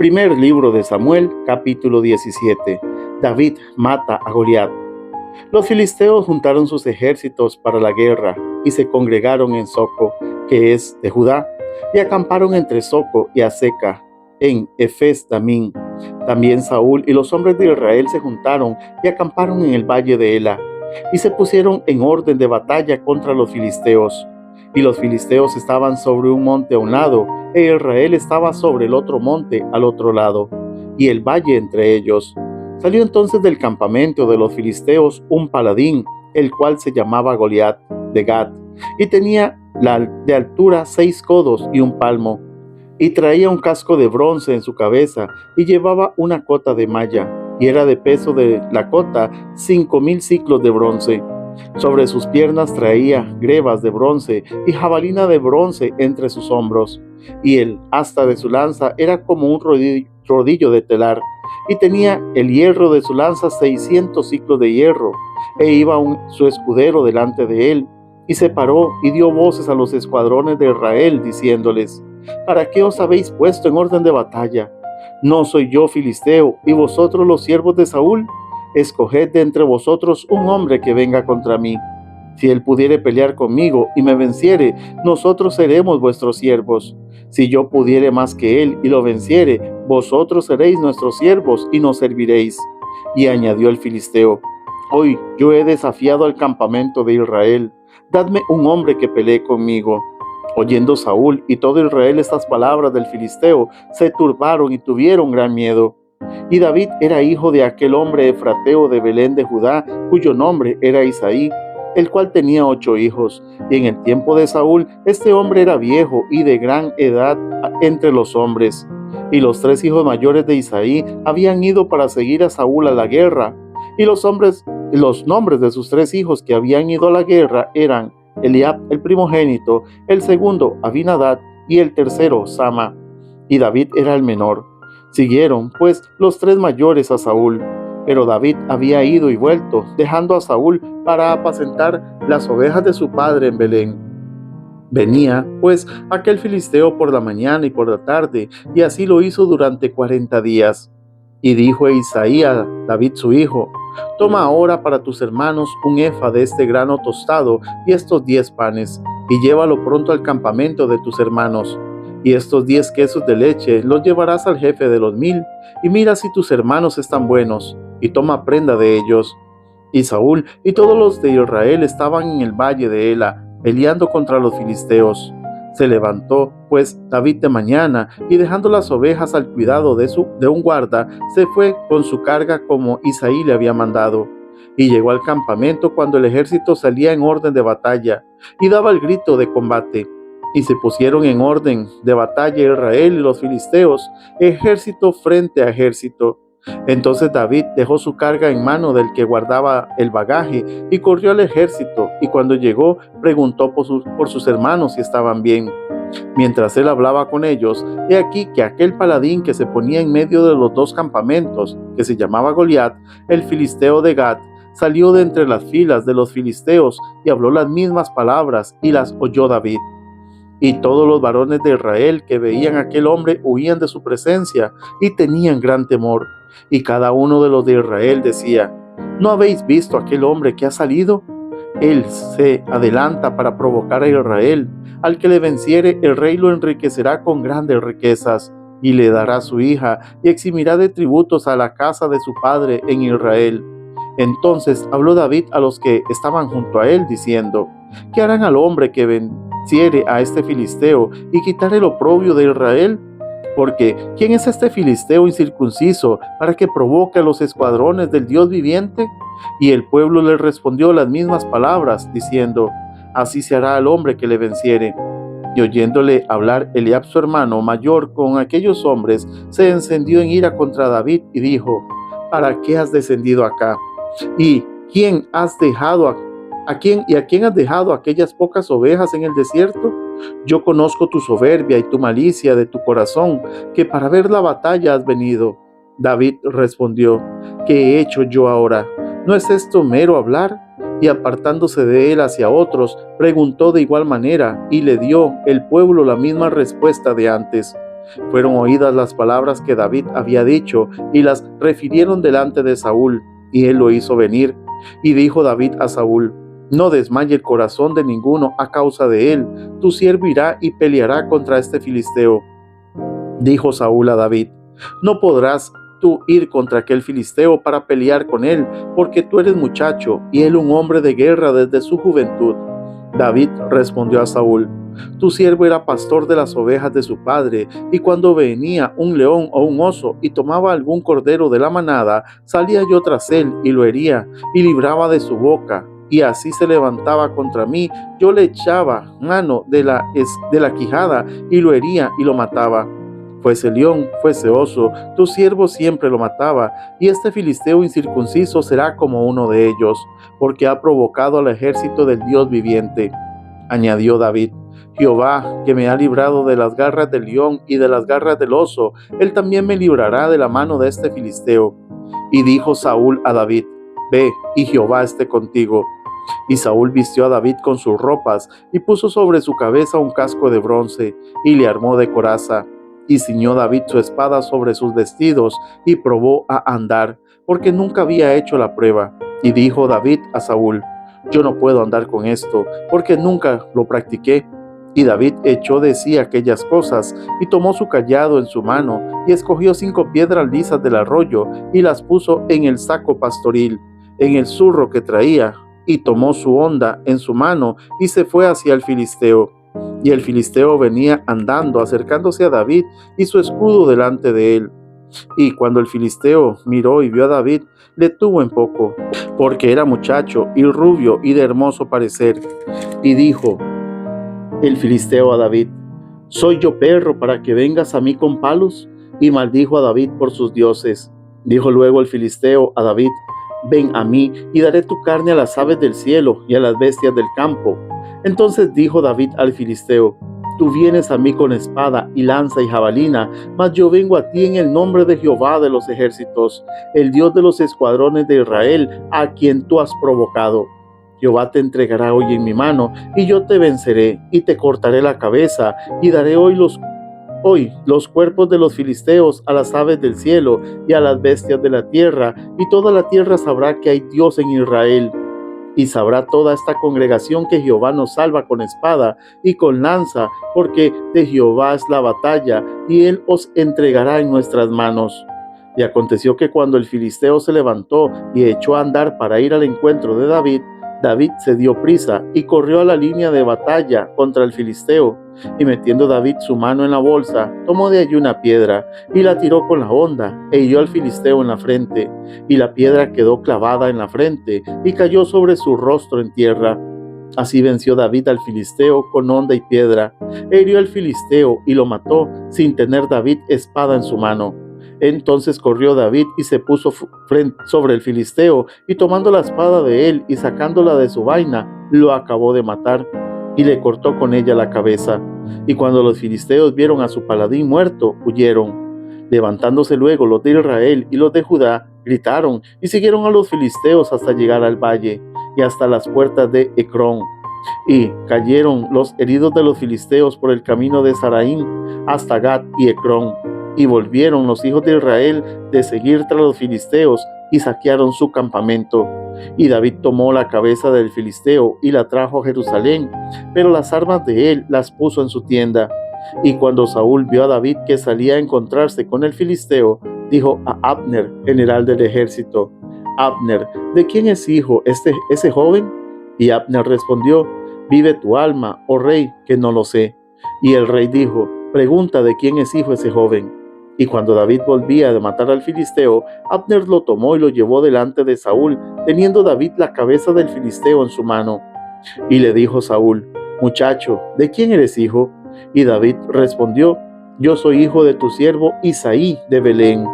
Primer libro de Samuel, capítulo 17. David mata a Goliat. Los filisteos juntaron sus ejércitos para la guerra y se congregaron en Soco, que es de Judá, y acamparon entre Soco y Azeca, en Efes Damín. También Saúl y los hombres de Israel se juntaron y acamparon en el valle de Ela, y se pusieron en orden de batalla contra los filisteos. Y los filisteos estaban sobre un monte a un lado, e Israel estaba sobre el otro monte al otro lado, y el valle entre ellos. Salió entonces del campamento de los filisteos un paladín, el cual se llamaba Goliat, de Gat, y tenía de altura 6 codos y un palmo, y traía un casco de bronce en su cabeza, y llevaba una cota de malla, y era de peso de la cota 5,000 siclos de bronce. Sobre sus piernas traía grebas de bronce y jabalina de bronce entre sus hombros, y el asta de su lanza era como un rodillo de telar, y tenía el hierro de su lanza 600 siclos de hierro, e iba su escudero delante de él, y se paró y dio voces a los escuadrones de Israel, diciéndoles: ¿Para qué os habéis puesto en orden de batalla? ¿No soy yo filisteo, y vosotros los siervos de Saúl? Escoged de entre vosotros un hombre que venga contra mí. Si él pudiere pelear conmigo y me venciere, nosotros seremos vuestros siervos. Si yo pudiere más que él y lo venciere, vosotros seréis nuestros siervos y nos serviréis. Y añadió el filisteo: Hoy yo he desafiado al campamento de Israel. Dadme un hombre que pelee conmigo. Oyendo Saúl y todo Israel estas palabras del filisteo, se turbaron y tuvieron gran miedo. Y David era hijo de aquel hombre efrateo de Belén de Judá, cuyo nombre era Isaí, el cual tenía 8 hijos. Y en el tiempo de Saúl, este hombre era viejo y de gran edad entre los hombres. Y los 3 hijos mayores de Isaí habían ido para seguir a Saúl a la guerra. Y los nombres de sus 3 hijos que habían ido a la guerra eran Eliab, el primogénito, el segundo Abinadab y el tercero Sama. Y David era el menor. Siguieron, pues, los 3 mayores a Saúl, pero David había ido y vuelto, dejando a Saúl para apacentar las ovejas de su padre en Belén. Venía, pues, aquel filisteo por la mañana y por la tarde, y así lo hizo durante 40 días. Y dijo Isaí a David su hijo: Toma ahora para tus hermanos un efa de este grano tostado y estos 10 panes, y llévalo pronto al campamento de tus hermanos. Y estos 10 quesos de leche los llevarás al jefe de los 1000, y mira si tus hermanos están buenos, y toma prenda de ellos. Y Saúl y todos los de Israel estaban en el valle de Ela, peleando contra los filisteos. Se levantó, pues, David de mañana, y dejando las ovejas al cuidado de un guarda, se fue con su carga como Isaí le había mandado. Y llegó al campamento cuando el ejército salía en orden de batalla, y daba el grito de combate. Y se pusieron en orden de batalla Israel y los filisteos, ejército frente a ejército. Entonces David dejó su carga en mano del que guardaba el bagaje y corrió al ejército, y cuando llegó preguntó por sus hermanos si estaban bien. Mientras él hablaba con ellos, he aquí que aquel paladín que se ponía en medio de los 2 campamentos, que se llamaba Goliat, el filisteo de Gat, salió de entre las filas de los filisteos y habló las mismas palabras, y las oyó David. Y todos los varones de Israel que veían a aquel hombre huían de su presencia y tenían gran temor. Y cada uno de los de Israel decía: ¿No habéis visto a aquel hombre que ha salido? Él se adelanta para provocar a Israel. Al que le venciere, el rey lo enriquecerá con grandes riquezas, y le dará su hija, y eximirá de tributos a la casa de su padre en Israel. Entonces habló David a los que estaban junto a él, diciendo: ¿Qué harán al hombre que venciere a este filisteo y quitar el oprobio de Israel? Porque ¿quién es este filisteo incircunciso para que provoque a los escuadrones del Dios viviente? Y el pueblo le respondió las mismas palabras, diciendo: Así se hará al hombre que le venciere. Y oyéndole hablar Eliab su hermano mayor con aquellos hombres, se encendió en ira contra David y dijo: ¿Para qué has descendido acá? ¿Y a quién has dejado aquellas pocas ovejas en el desierto? Yo conozco tu soberbia y tu malicia de tu corazón, que para ver la batalla has venido. David respondió: ¿Qué he hecho yo ahora? ¿No es esto mero hablar? Y apartándose de él hacia otros, preguntó de igual manera, y le dio el pueblo la misma respuesta de antes. Fueron oídas las palabras que David había dicho y las refirieron delante de Saúl, y él lo hizo venir. Y dijo David a Saúl: no desmaye el corazón de ninguno a causa de él, tu siervo irá y peleará contra este filisteo. Dijo Saúl a David: no podrás tú ir contra aquel filisteo para pelear con él, porque tú eres muchacho y él un hombre de guerra desde su juventud. David respondió a Saúl: tu siervo era pastor de las ovejas de su padre, y cuando venía un león o un oso y tomaba algún cordero de la manada, salía yo tras él y lo hería y libraba de su boca. Y así se levantaba contra mí, yo le echaba mano de la quijada y lo hería y lo mataba. Fuese león, fuese oso, tu siervo siempre lo mataba, y este filisteo incircunciso será como uno de ellos, porque ha provocado al ejército del Dios viviente. Añadió David: Jehová, que me ha librado de las garras del león y de las garras del oso, él también me librará de la mano de este filisteo. Y dijo Saúl a David: ve, y Jehová esté contigo. Y Saúl vistió a David con sus ropas, y puso sobre su cabeza un casco de bronce, y le armó de coraza. Y ciñó David su espada sobre sus vestidos, y probó a andar, porque nunca había hecho la prueba. Y dijo David a Saúl: yo no puedo andar con esto, porque nunca lo practiqué. Y David echó de sí aquellas cosas, y tomó su cayado en su mano, y escogió 5 piedras lisas del arroyo, y las puso en el saco pastoril, en el zurro que traía, y tomó su honda en su mano, y se fue hacia el filisteo. Y el filisteo venía andando, acercándose a David, y su escudo delante de él. Y cuando el filisteo miró y vio a David, le tuvo en poco, porque era muchacho y rubio y de hermoso parecer. Y dijo el filisteo a David: ¿soy yo perro para que vengas a mí con palos? Y maldijo a David por sus dioses. Dijo luego el filisteo a David: ven a mí, y daré tu carne a las aves del cielo y a las bestias del campo. Entonces dijo David al filisteo: tú vienes a mí con espada y lanza y jabalina, mas yo vengo a ti en el nombre de Jehová de los ejércitos, el Dios de los escuadrones de Israel, a quien tú has provocado. Jehová te entregará hoy en mi mano, y yo te venceré, y te cortaré la cabeza, y daré hoy los cuerpos de los filisteos a las aves del cielo y a las bestias de la tierra, y toda la tierra sabrá que hay Dios en Israel. Y sabrá toda esta congregación que Jehová nos salva con espada y con lanza, porque de Jehová es la batalla, y él os entregará en nuestras manos. Y aconteció que cuando el filisteo se levantó y echó a andar para ir al encuentro de David, David se dio prisa y corrió a la línea de batalla contra el filisteo. Y metiendo David su mano en la bolsa, tomó de allí una piedra y la tiró con la honda, e hirió al filisteo en la frente. Y la piedra quedó clavada en la frente y cayó sobre su rostro en tierra. Así venció David al filisteo con honda y piedra, e hirió al filisteo y lo mató, sin tener David espada en su mano. Entonces corrió David y se puso sobre el filisteo, y tomando la espada de él y sacándola de su vaina, lo acabó de matar, y le cortó con ella la cabeza. Y cuando los filisteos vieron a su paladín muerto, huyeron. Levantándose luego los de Israel y los de Judá, gritaron y siguieron a los filisteos hasta llegar al valle y hasta las puertas de Ecrón. Y cayeron los heridos de los filisteos por el camino de Saraín hasta Gat y Ecrón. Y volvieron los hijos de Israel de seguir tras los filisteos y saquearon su campamento. Y David tomó la cabeza del filisteo y la trajo a Jerusalén, pero las armas de él las puso en su tienda. Y cuando Saúl vio a David que salía a encontrarse con el filisteo, dijo a Abner, general del ejército: Abner, ¿de quién es hijo ese joven? Y Abner respondió: vive tu alma, oh rey, que no lo sé. Y el rey dijo: pregunta de quién es hijo ese joven. Y cuando David volvía de matar al filisteo, Abner lo tomó y lo llevó delante de Saúl, teniendo David la cabeza del filisteo en su mano. Y le dijo Saúl: muchacho, ¿de quién eres hijo? Y David respondió: yo soy hijo de tu siervo Isaí de Belén.